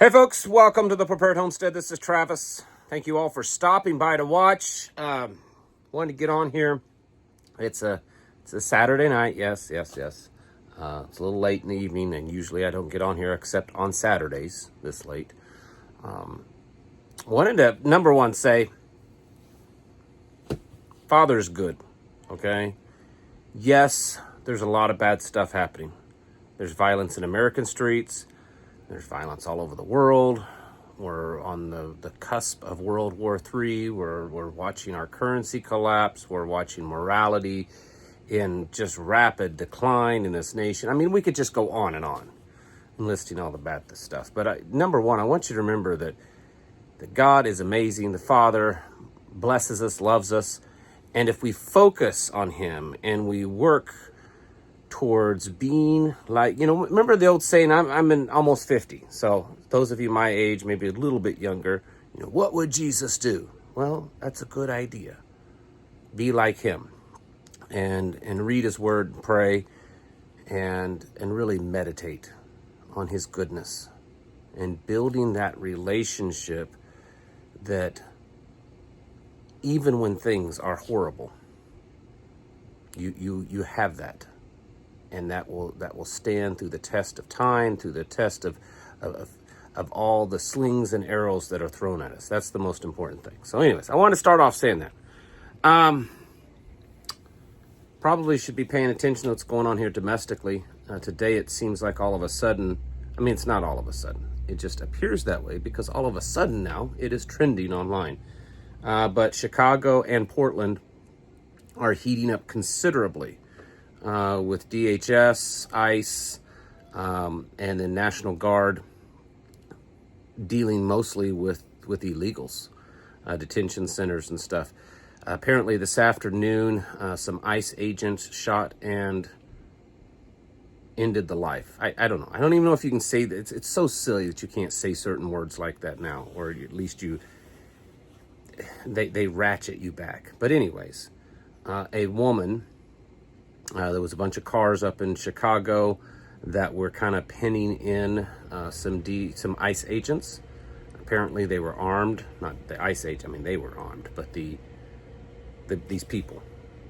Hey folks, welcome to the Prepared Homestead. This is Travis. Thank you all for stopping by to watch. Wanted to get on here. It's a Saturday night. Yes. It's a little late in the evening, and usually I don't get on here except on Saturdays this late. Wanted to, number one, say Father's good, okay? Yes, there's a lot of bad stuff happening. There's violence in American streets. There's violence all over the world. We're on the cusp of World War III. We're watching our currency collapse. We're watching morality in just rapid decline in this nation. I mean, we could just go on and on listing all the bad stuff. But number one, I want you to remember that God is amazing. The Father blesses us, loves us. And if we focus on Him and we work towards being like, remember the old saying, I'm in almost 50. So those of you my age, maybe a little bit younger, what would Jesus do? Well, that's a good idea. Be like Him and read His word, and pray, and really meditate on His goodness and building that relationship that even when things are horrible, you have that. And that will stand through the test of time, through the test of all the slings and arrows that are thrown at us. That's the most important thing. So anyways, I want to start off saying that. Probably should be paying attention to what's going on here domestically. Today it seems like all of a sudden, it's not all of a sudden. It just appears that way because all of a sudden now it is trending online. But Chicago and Portland are heating up considerably. With DHS, ICE, and the National Guard dealing mostly with illegals, detention centers and stuff. Apparently this afternoon, some ICE agents shot and ended the life. I don't know. I don't even know if you can say that. It's so silly that you can't say certain words like that now, or at least they ratchet you back. But anyways, a woman... there was a bunch of cars up in Chicago that were kind of pinning in some ICE agents. Apparently they were armed. Not the ICE agent, they were armed, but these people.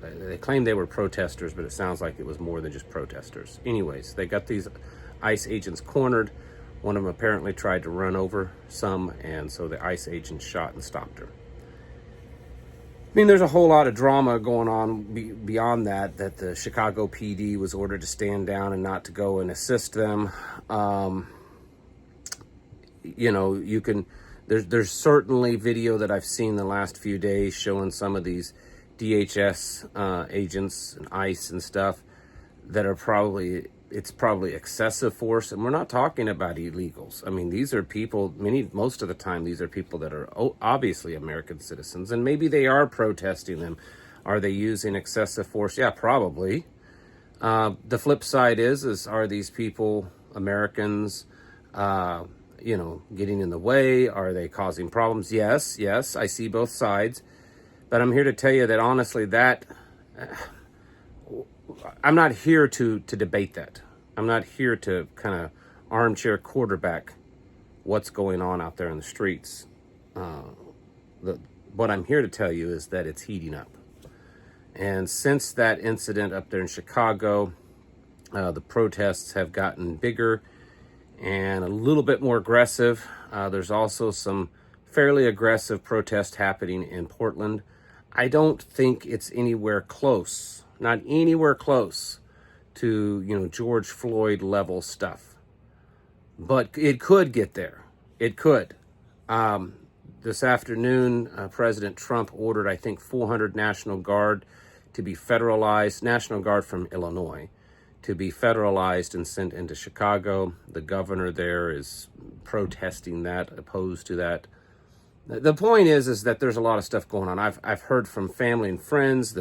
They claimed they were protesters, but it sounds like it was more than just protesters. Anyways, they got these ICE agents cornered. One of them apparently tried to run over some, and so the ICE agent shot and stopped her. There's a whole lot of drama going on beyond that the Chicago PD was ordered to stand down and not to go and assist them. There's certainly video that I've seen the last few days showing some of these DHS agents and ICE and stuff that are probably excessive force, and we're not talking about illegals. These are people, most of the time, these are people that are obviously American citizens, and maybe they are protesting them. Are they using excessive force? Yeah, probably. The flip side is are these people Americans, getting in the way? Are they causing problems? Yes, I see both sides, but I'm here to tell you that honestly, I'm not here to debate that. I'm not here to kind of armchair quarterback what's going on out there in the streets. What I'm here to tell you is that it's heating up. And since that incident up there in Chicago, the protests have gotten bigger and a little bit more aggressive. There's also some fairly aggressive protests happening in Portland. I don't think it's anywhere close. Not anywhere close to, George Floyd level stuff. But it could get there. It could. This afternoon, President Trump ordered, I think, 400 National Guard to be federalized, National Guard from Illinois, to be federalized and sent into Chicago. The governor there is protesting that, opposed to that. The point is that there's a lot of stuff going on. I've heard from family and friends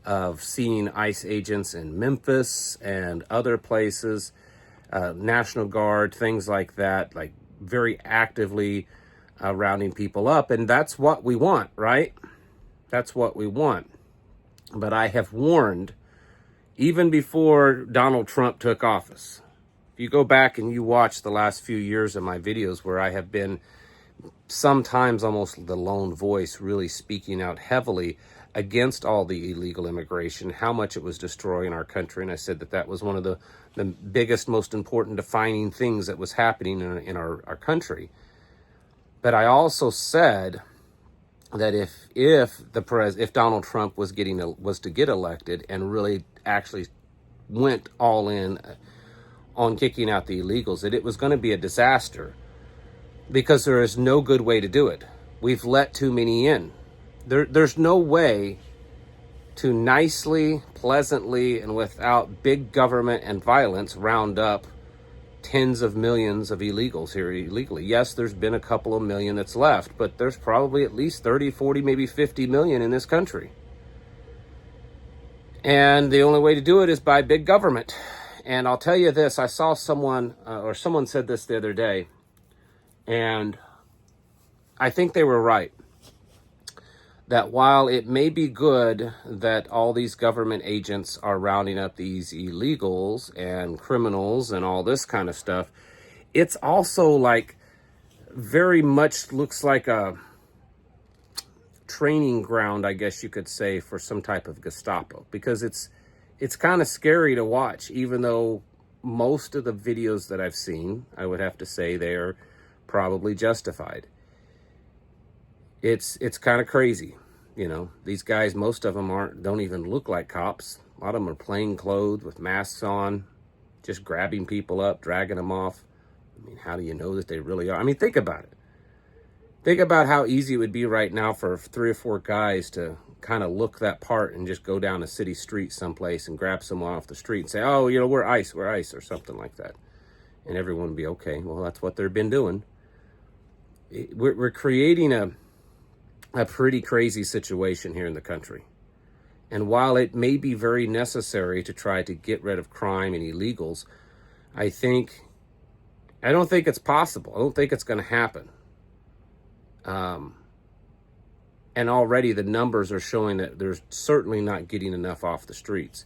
of seeing ICE agents in Memphis and other places, National Guard, things like that, like very actively rounding people up. And that's what we want, right? That's what we want. But I have warned, even before Donald Trump took office, If you go back and you watch the last few years of my videos where I have been sometimes almost the lone voice really speaking out heavily against all the illegal immigration, how much it was destroying our country. And I said that that was one of the biggest, most important defining things that was happening in our country. But I also said that if Donald Trump was to get elected and really actually went all in on kicking out the illegals, that it was going to be a disaster, because there is no good way to do it. We've let too many in. There's no way to nicely, pleasantly, and without big government and violence round up tens of millions of illegals here illegally. Yes, there's been a couple of million that's left, but there's probably at least 30, 40, maybe 50 million in this country. And the only way to do it is by big government. And I'll tell you this, I saw someone said this the other day, and I think they were right, that while it may be good that all these government agents are rounding up these illegals and criminals and all this kind of stuff, it's also like very much looks like a training ground, I guess you could say, for some type of Gestapo, because it's kind of scary to watch, even though most of the videos that I've seen, I would have to say they're probably justified. It's kind of crazy. You know, these guys, most of them don't even look like cops. A lot of them are plain clothes with masks on, just grabbing people up, dragging them off. I mean, how do you know that they really are? I mean, think about it. Think about how easy it would be right now for 3 or 4 guys to kind of look that part and just go down a city street someplace and grab someone off the street and say, oh, you know, we're ICE, or something like that. And everyone would be, okay, well, that's what they've been doing. We're creating a pretty crazy situation here in the country. And while it may be very necessary to try to get rid of crime and illegals, I don't think it's possible. I don't think it's going to happen. And already the numbers are showing that there's certainly not getting enough off the streets.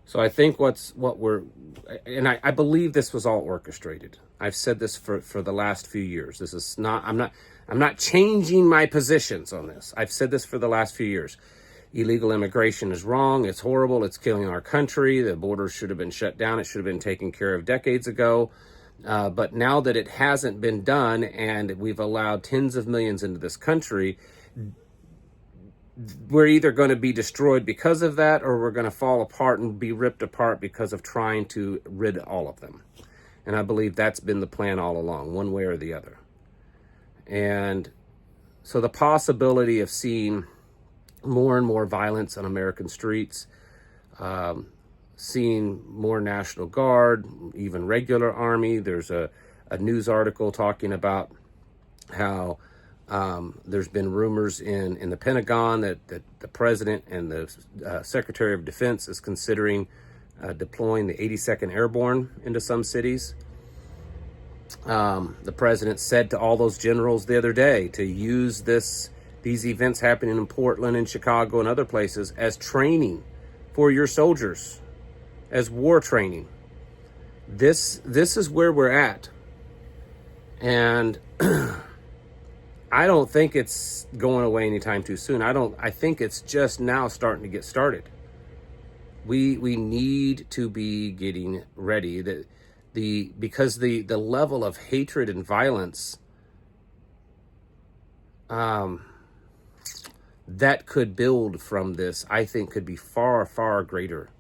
So I think I believe this was all orchestrated. I've said this for the last few years. This is not, I'm not changing my positions on this. I've said this for the last few years. Illegal immigration is wrong. It's horrible. It's killing our country. The borders should have been shut down. It should have been taken care of decades ago. But now that it hasn't been done and we've allowed tens of millions into this country, we're either going to be destroyed because of that, or we're going to fall apart and be ripped apart because of trying to rid all of them. And I believe that's been the plan all along, one way or the other. And so the possibility of seeing more and more violence on American streets, seeing more National Guard, even regular Army. There's a news article talking about how there's been rumors in the Pentagon that the President and the Secretary of Defense is considering deploying the 82nd Airborne into some cities. The President said to all those generals the other day to use these events happening in Portland and Chicago and other places as training for your soldiers, as war training. This is where we're at. And I don't think it's going away anytime too soon. I think it's just now starting to get started. We need to be getting ready because the level of hatred and violence that could build from this, I think, could be far, far greater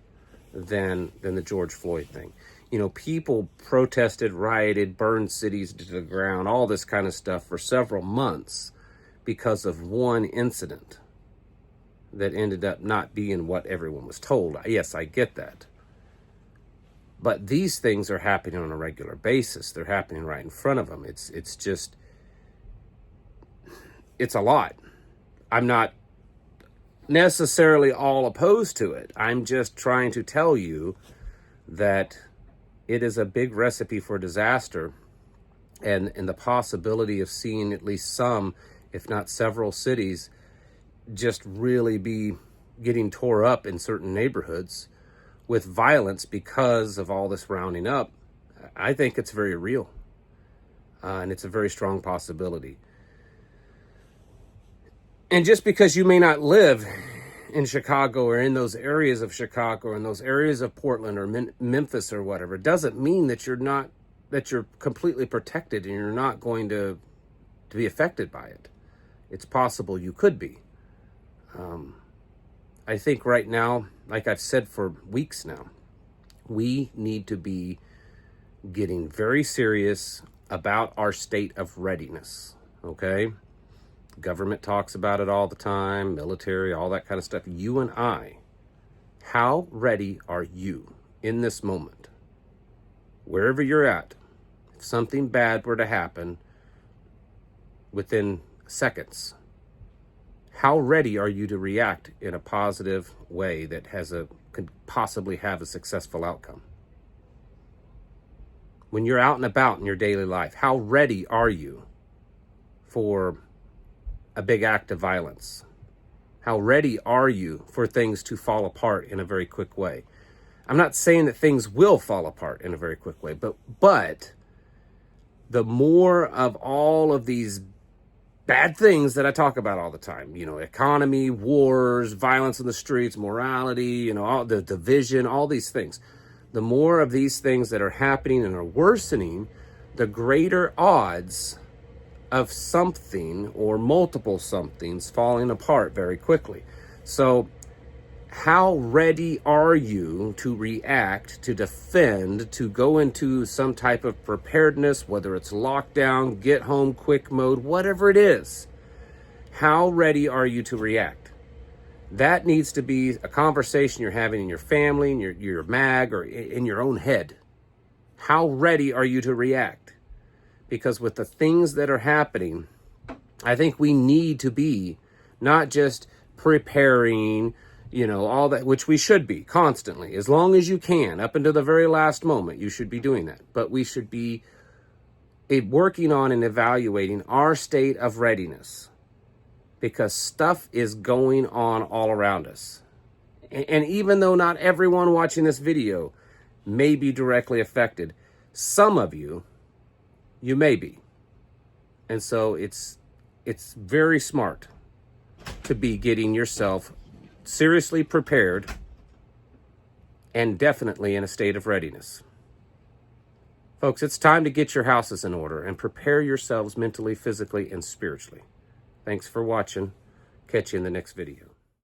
than the George Floyd thing. You know, people protested, rioted, burned cities to the ground, all this kind of stuff for several months because of one incident that ended up not being what everyone was told. Yes, I get that. But these things are happening on a regular basis. They're happening right in front of them. It's a lot. I'm not necessarily all opposed to it. I'm just trying to tell you that it is a big recipe for disaster, and the possibility of seeing at least some, if not several cities, just really be getting tore up in certain neighborhoods with violence because of all this rounding up. I think it's very real, and it's a very strong possibility. And just because you may not live in Chicago or in those areas of Chicago or in those areas of Portland or Memphis or whatever, doesn't mean that you're completely protected and you're not going to be affected by it. It's possible you could be. I think right now, like I've said for weeks now, we need to be getting very serious about our state of readiness, okay? Government talks about it all the time, military, all that kind of stuff. You and I, how ready are you in this moment? Wherever you're at, if something bad were to happen within seconds, how ready are you to react in a positive way that could possibly have a successful outcome? When you're out and about in your daily life, how ready are you for a big act of violence? How ready are you for things to fall apart in a very quick way? I'm not saying that things will fall apart in a very quick way, but the more of all of these bad things that I talk about all the time, economy, wars, violence in the streets, morality, all the division, all these things. The more of these things that are happening and are worsening, the greater odds of something or multiple somethings falling apart very quickly. So how ready are you to react, to defend, to go into some type of preparedness, whether it's lockdown, get home quick mode, whatever it is? How ready are you to react? That needs to be a conversation you're having in your family, in your mag, or in your own head. How ready are you to react? Because with the things that are happening, I think we need to be not just preparing, all that, which we should be constantly, as long as you can, up until the very last moment, you should be doing that. But we should be working on and evaluating our state of readiness, because stuff is going on all around us. And even though not everyone watching this video may be directly affected, some of you may be. And so it's very smart to be getting yourself seriously prepared and definitely in a state of readiness. Folks, it's time to get your houses in order and prepare yourselves mentally, physically, and spiritually. Thanks for watching. Catch you in the next video.